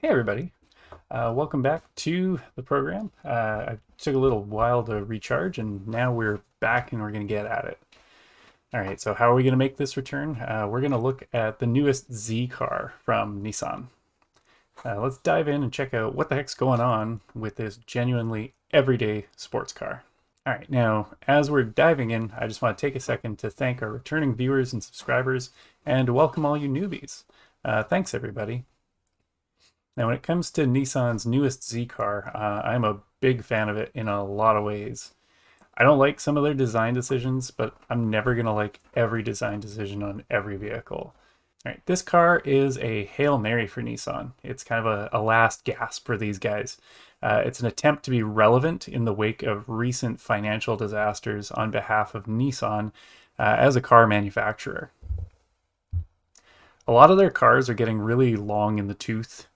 Hey everybody, welcome back to the program. I took a little while to recharge and now we're back and we're going to get at it. All right, so how are we going to make this return? We're going to look at the newest Z car from Nissan. Let's dive in and check out what the heck's going on with this genuinely everyday sports car. All right, now as we're diving in, I just want to take a second to thank our returning viewers and subscribers and welcome all you newbies. Thanks everybody. Now, when it comes to Nissan's newest Z car, I'm a big fan of it in a lot of ways. I don't like some of their design decisions, but I'm never going to like every design decision on every vehicle. All right, this car is a Hail Mary for Nissan. It's kind of a last gasp for these guys. It's an attempt to be relevant in the wake of recent financial disasters on behalf of Nissan as a car manufacturer. A lot of their cars are getting really long in the tooth,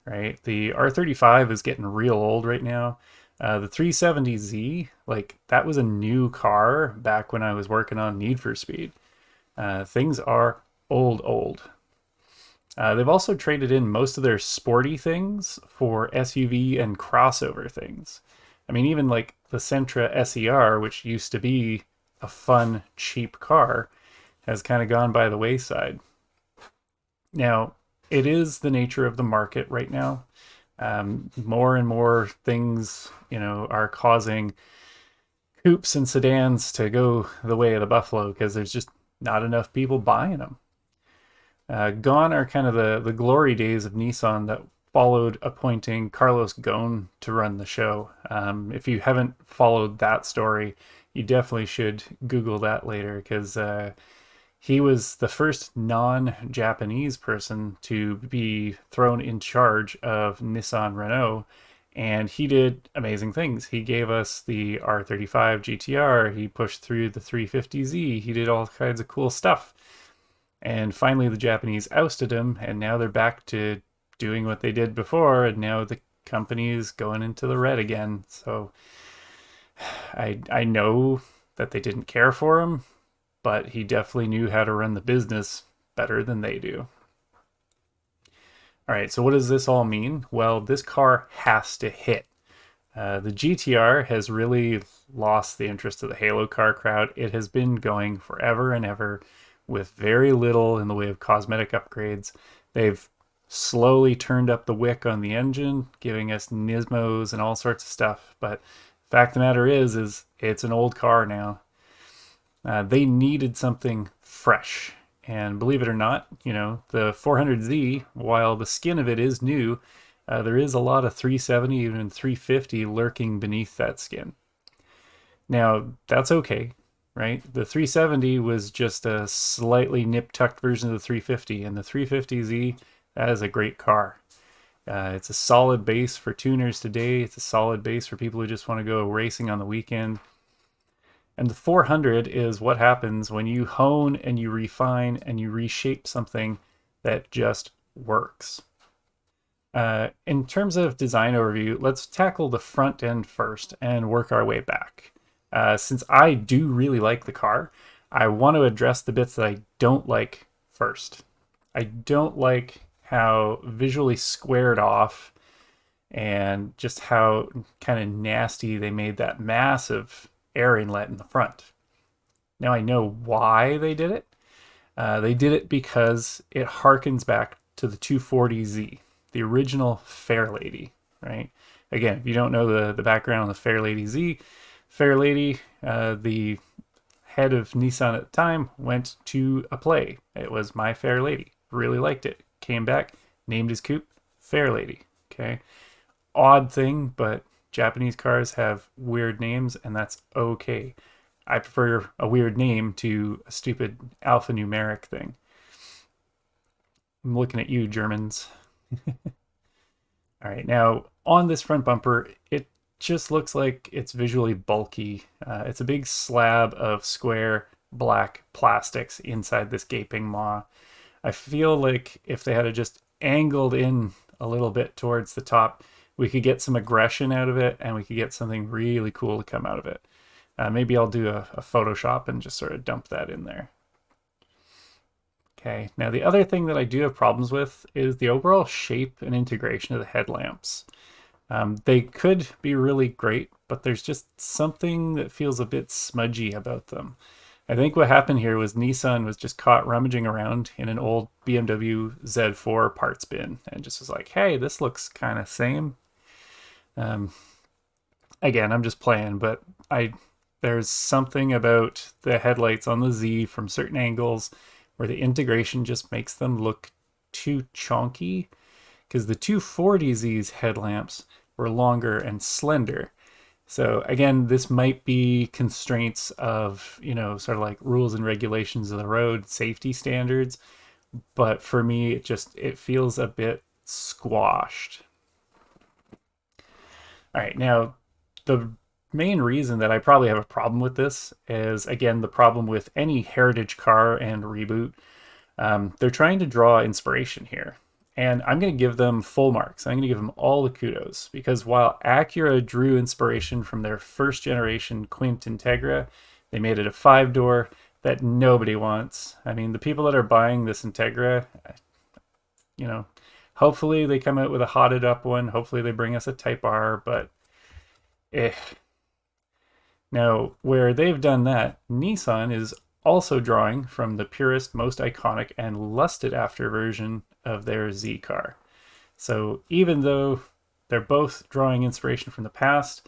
right? The R35 is getting real old right now. The 370Z, like that was a new car back when I was working on Need for Speed. Things are old. They've also traded in most of their sporty things for SUV and crossover things. I mean, even like the Sentra SER, which used to be a fun, cheap car, has kind of gone by the wayside. Now, it is the nature of the market right now. More and more things, are causing coupes and sedans to go the way of the buffalo because there's just not enough people buying them. Gone are kind of the glory days of Nissan that followed appointing Carlos Ghosn to run the show. If you haven't followed that story, you definitely should Google that later because he was the first non-Japanese person to be thrown in charge of Nissan Renault, and he did amazing things. He gave us the R35 GTR, he pushed through the 350Z, he did all kinds of cool stuff. And finally the Japanese ousted him, and now they're back to doing what they did before, and now the company is going into the red again. So I know that they didn't care for him, but he definitely knew how to run the business better than they do. All right, so what does this all mean? Well, this car has to hit. The GTR has really lost the interest of the Halo car crowd. It has been going forever and ever with very little in the way of cosmetic upgrades. They've slowly turned up the wick on the engine, giving us Nismos and all sorts of stuff. But the fact of the matter is it's an old car now. They needed something fresh. And believe it or not, the 400Z, while the skin of it is new, there is a lot of 370, even 350 lurking beneath that skin. Now, that's okay, right? The 370 was just a slightly nip-tucked version of the 350, and the 350Z, that is a great car. It's a solid base for tuners today. It's a solid base for people who just want to go racing on the weekend. And the 400 is what happens when you hone and you refine and you reshape something that just works. In terms of design overview, let's tackle the front end first and work our way back. Since I do really like the car, I want to address the bits that I don't like first. I don't like how visually squared off and just how kind of nasty they made that massive air inlet in the front. Now I know why they did it. They did it because it harkens back to the 240Z, the original Fairlady, right? Again, if you don't know the background on the Fairlady Z, Fairlady, the head of Nissan at the time, went to a play. It was My Fair Lady. Really liked it. Came back, named his coupe Fairlady. Okay, odd thing, but Japanese cars have weird names, and that's okay. I prefer a weird name to a stupid alphanumeric thing. I'm looking at you, Germans. All right, now on this front bumper, it just looks like it's visually bulky. It's a big slab of square black plastics inside this gaping maw. I feel like if they had just angled in a little bit towards the top, we could get some aggression out of it and we could get something really cool to come out of it. Maybe I'll do a Photoshop and just sort of dump that in there. Okay, now the other thing that I do have problems with is the overall shape and integration of the headlamps. They could be really great, but there's just something that feels a bit smudgy about them. I think what happened here was Nissan was just caught rummaging around in an old BMW Z4 parts bin and just was like, hey, this looks kind of same. Um, Again, I'm just playing, but there's something about the headlights on the Z from certain angles where the integration just makes them look too chonky, because the 240Z's headlamps were longer and slender. So again, this might be constraints of, sort of like rules and regulations of the road, safety standards, but for me it feels a bit squashed. All right, now the main reason that I probably have a problem with this is, again, the problem with any heritage car and reboot. They're trying to draw inspiration here. And I'm going to give them full marks. I'm going to give them all the kudos, because while Acura drew inspiration from their first generation Quint Integra, they made it a 5-door that nobody wants. I mean, the people that are buying this Integra, you know, hopefully they come out with a hotted up one. Hopefully they bring us a Type R, but eh. Now, where they've done that, Nissan is also drawing from the purest, most iconic, and lusted after version of their Z car. So even though they're both drawing inspiration from the past,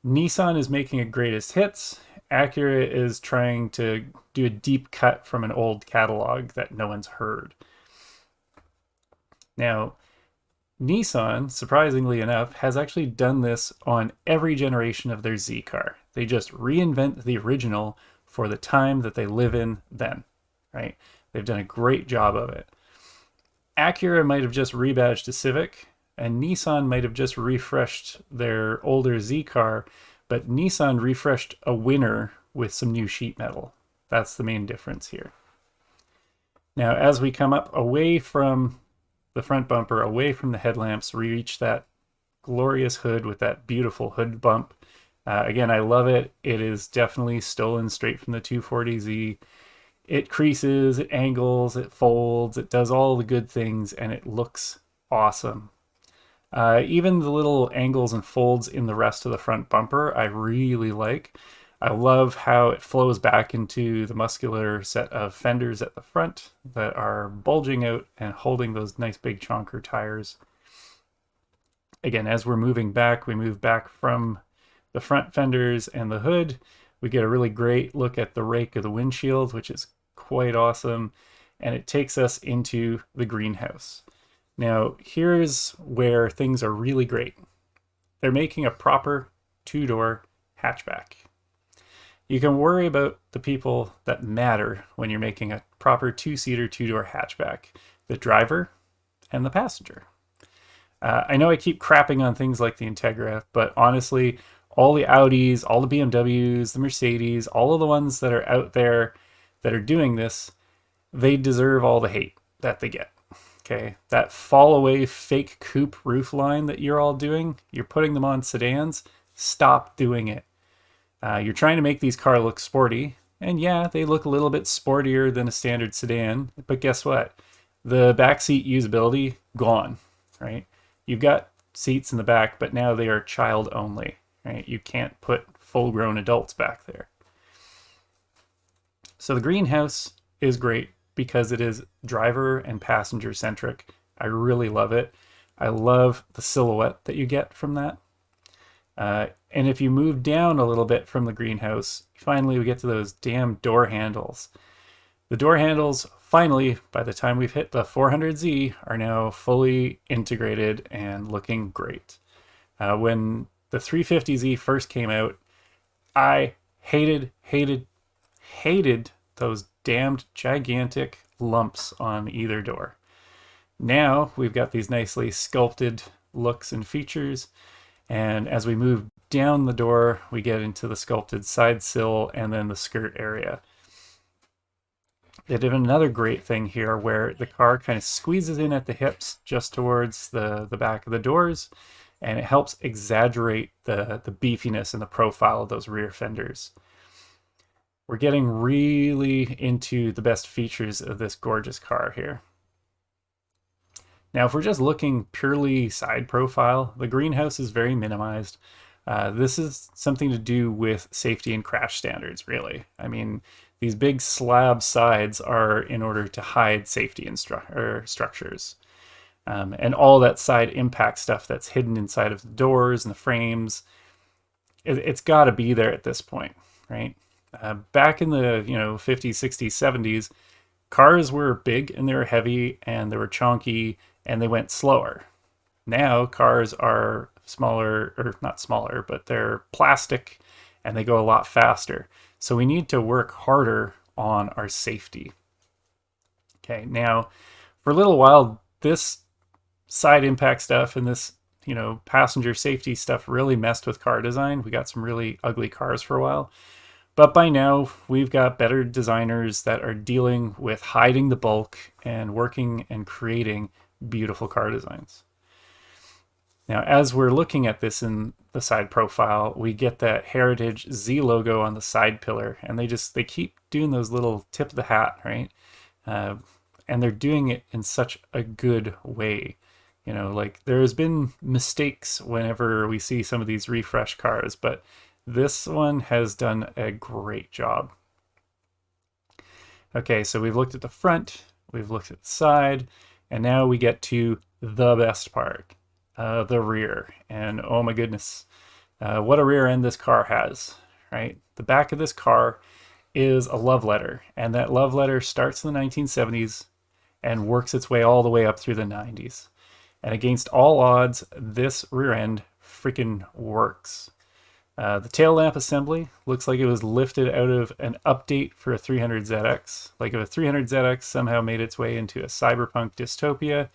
Nissan is making a greatest hits. Acura is trying to do a deep cut from an old catalog that no one's heard. Now, Nissan, surprisingly enough, has actually done this on every generation of their Z car. They just reinvent the original for the time that they live in then, right? They've done a great job of it. Acura might have just rebadged a Civic, and Nissan might have just refreshed their older Z car, but Nissan refreshed a Winner with some new sheet metal. That's the main difference here. Now, as we come up away from the front bumper, away from the headlamps, we reach that glorious hood with that beautiful hood bump. Again, I love it. It is definitely stolen straight from the 240Z. It creases, it angles, it folds, it does all the good things, and it looks awesome. Even the little angles and folds in the rest of the front bumper, I really like. I love how it flows back into the muscular set of fenders at the front that are bulging out and holding those nice big chonker tires. Again, as we're moving back, we move back from the front fenders and the hood. We get a really great look at the rake of the windshield, which is quite awesome. And it takes us into the greenhouse. Now, here's where things are really great. They're making a proper 2-door hatchback. You can worry about the people that matter when you're making a proper 2-seater, 2-door hatchback: the driver and the passenger. I know I keep crapping on things like the Integra, but honestly, all the Audis, all the BMWs, the Mercedes, all of the ones that are out there that are doing this, they deserve all the hate that they get. Okay, that fall away fake coupe roofline that you're all doing, you're putting them on sedans. Stop doing it. You're trying to make these cars look sporty, and yeah, they look a little bit sportier than a standard sedan, but guess what? The backseat usability, gone, right? You've got seats in the back, but now they are child only, right? You can't put full-grown adults back there. So the greenhouse is great because it is driver and passenger centric. I really love it. I love the silhouette that you get from that. And if you move down a little bit from the greenhouse, finally we get to those damn door handles. The door handles, finally, by the time we've hit the 400Z, are now fully integrated and looking great. When the 350Z first came out, I hated those damned gigantic lumps on either door. Now we've got these nicely sculpted looks and features, and as we move down the door, we get into the sculpted side sill and then the skirt area. They did another great thing here where the car kind of squeezes in at the hips just towards the back of the doors, and it helps exaggerate the beefiness and the profile of those rear fenders. we're getting really into the best features of this gorgeous car here. Now, if we're just looking purely side profile, the greenhouse is very minimized. This is something to do with safety and crash standards, really. I mean, these big slab sides are in order to hide safety structures. And all that side impact stuff that's hidden inside of the doors and the frames, it's got to be there at this point, right? Back in the 50s, 60s, 70s, cars were big and they were heavy and they were chonky and they went slower. Now cars are smaller, or not smaller, but they're plastic and they go a lot faster. So we need to work harder on our safety. Okay, now for a little while, this side impact stuff and this passenger safety stuff really messed with car design. We got some really ugly cars for a while. But by now, we've got better designers that are dealing with hiding the bulk and working and creating beautiful car designs. Now, as we're looking at this in the side profile, we get that Heritage Z logo on the side pillar, and they keep doing those little tip of the hat, right? And they're doing it in such a good way. Like there's been mistakes whenever we see some of these refresh cars, but this one has done a great job. Okay, so we've looked at the front, we've looked at the side, and now we get to the best part, the rear. And oh my goodness, what a rear end this car has, right? The back of this car is a love letter, and that love letter starts in the 1970s and works its way all the way up through the 90s. And against all odds, this rear end freaking works. The tail lamp assembly looks like it was lifted out of an update for a 300ZX. Like if a 300ZX somehow made its way into a cyberpunk dystopia,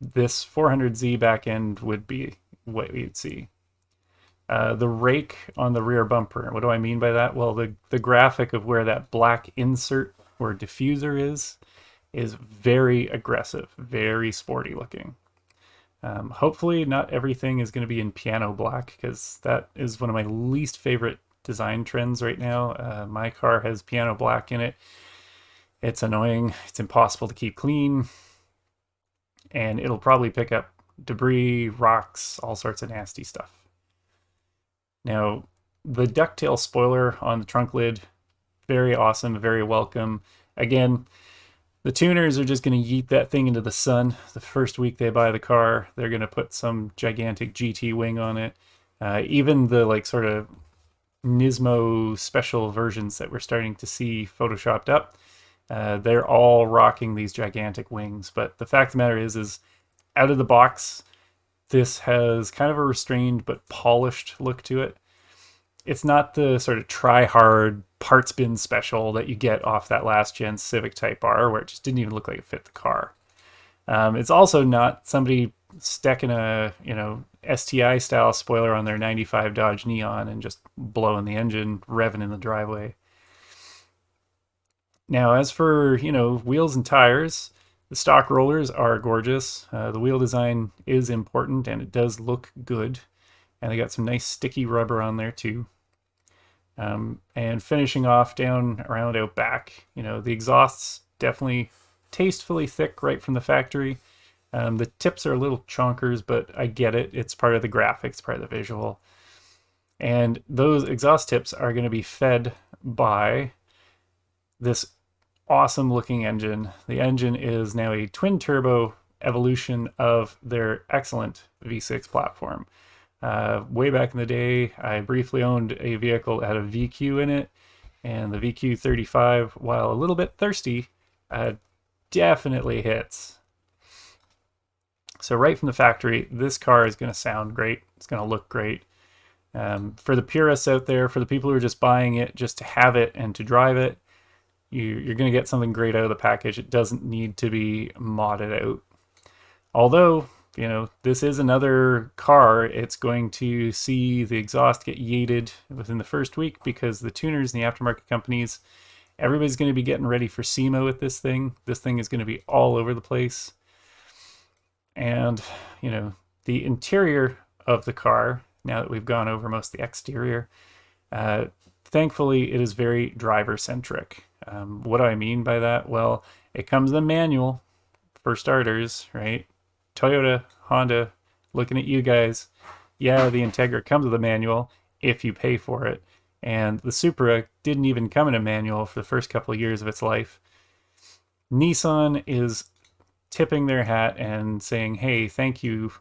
this 400Z back end would be what we'd see. The rake on the rear bumper, what do I mean by that? Well, the graphic of where that black insert or diffuser is very aggressive, very sporty looking. Hopefully not everything is going to be in piano black, because that is one of my least favorite design trends right now. My car has piano black in it. It's annoying. It's impossible to keep clean. And it'll probably pick up debris, rocks, all sorts of nasty stuff. Now, the ducktail spoiler on the trunk lid, very awesome, very welcome. Again, the tuners are just going to yeet that thing into the sun. The first week they buy the car, they're going to put some gigantic GT wing on it. Even the like sort of Nismo special versions that we're starting to see photoshopped up, they're all rocking these gigantic wings. But the fact of the matter is out of the box, this has kind of a restrained but polished look to it. It's not the sort of try-hard parts bin special that you get off that last gen Civic Type R, where it just didn't even look like it fit the car. It's also not somebody sticking a STI style spoiler on their 95 Dodge Neon and just blowing the engine, revving in the driveway. Now, as for wheels and tires, the stock rollers are gorgeous. The wheel design is important and it does look good. And they got some nice sticky rubber on there too. And finishing off down around out back, the exhausts definitely tastefully thick right from the factory. The tips are a little chonkers, but I get it. It's part of the graphics, part of the visual. And those exhaust tips are going to be fed by this awesome looking engine. The engine is now a twin turbo evolution of their excellent V6 platform. Way back in the day, I briefly owned a vehicle that had a VQ in it, and the VQ35, while a little bit thirsty, definitely hits. So right from the factory, this car is going to sound great. It's going to look great. For the purists out there, for the people who are just buying it just to have it and to drive it, you're going to get something great out of the package. It doesn't need to be modded out. Although, this is another car. It's going to see the exhaust get yeeted within the first week because the tuners and the aftermarket companies, everybody's going to be getting ready for SEMA with this thing. This thing is going to be all over the place. And, the interior of the car, now that we've gone over most of the exterior, thankfully, it is very driver centric. What do I mean by that? Well, it comes in a manual for starters, right? Toyota, Honda, looking at you guys. Yeah, the Integra comes with a manual if you pay for it. And the Supra didn't even come in a manual for the first couple of years of its life. Nissan is tipping their hat and saying, hey, thank you,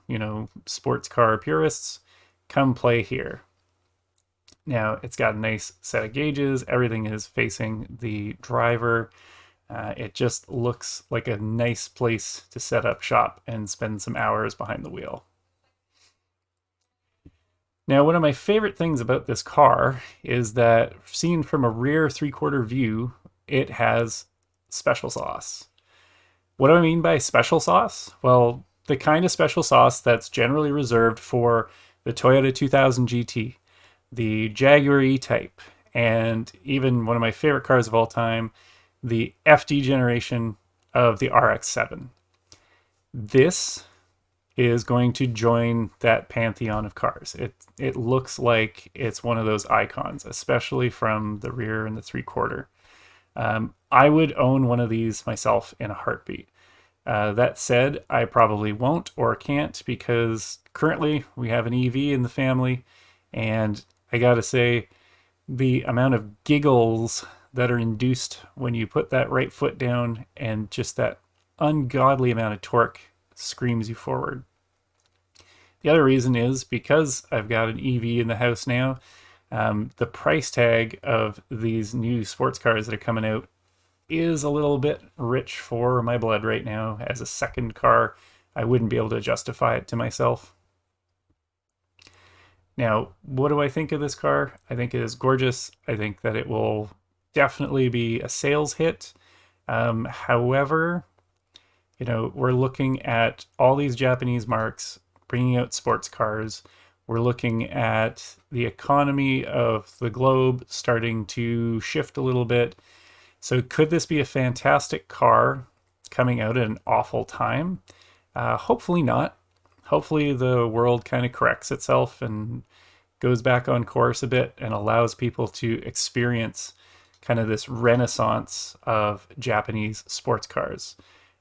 sports car purists, come play here. Now, it's got a nice set of gauges. Everything is facing the driver. It just looks like a nice place to set up shop and spend some hours behind the wheel. Now, one of my favorite things about this car is that seen from a rear three-quarter view, it has special sauce. What do I mean by special sauce? Well, the kind of special sauce that's generally reserved for the Toyota 2000 GT, the Jaguar E-Type, and even one of my favorite cars of all time, the FD generation of the RX-7. This is going to join that pantheon of cars. It looks like it's one of those icons, especially from the rear and the three-quarter. I would own one of these myself in a heartbeat. That said, I probably won't or can't because currently we have an EV in the family, and I gotta say, the amount of giggles that are induced when you put that right foot down and just that ungodly amount of torque screams you forward. The other reason is because I've got an EV in the house now, the price tag of these new sports cars that are coming out is a little bit rich for my blood right now. As a second car, I wouldn't be able to justify it to myself. Now, what do I think of this car? I think it is gorgeous. I think that it will definitely be a sales hit. However, we're looking at all these Japanese marques bringing out sports cars. We're looking at the economy of the globe starting to shift a little bit. So could this be a fantastic car coming out at an awful time? Hopefully not. Hopefully the world kind of corrects itself and goes back on course a bit and allows people to experience kind of this renaissance of Japanese sports cars.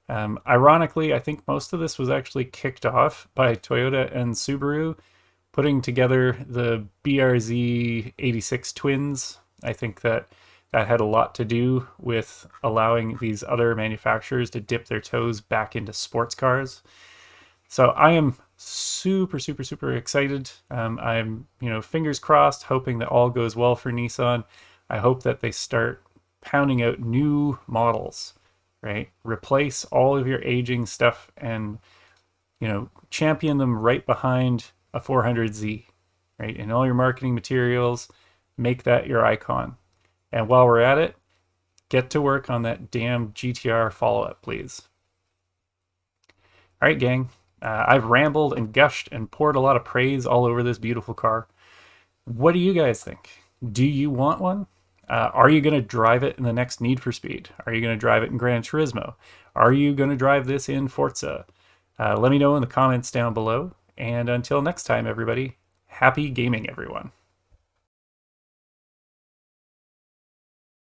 Ironically, I think most of this was actually kicked off by Toyota and Subaru putting together the BRZ 86 twins. I think that had a lot to do with allowing these other manufacturers to dip their toes back into sports cars. So I am super, super, super excited. I'm, fingers crossed, hoping that all goes well for Nissan. I hope that they start pounding out new models, right? Replace all of your aging stuff and, champion them right behind a 400z, right? In all your marketing materials, make that your icon. And while we're at it, get to work on that damn GTR follow-up, please. All right, gang. I've rambled and gushed and poured a lot of praise all over this beautiful car. What do you guys think? Do you want one? Are you going to drive it in the next Need for Speed? Are you going to drive it in Gran Turismo? Are you going to drive this in Forza? Let me know in the comments down below. And until next time, everybody, happy gaming, everyone.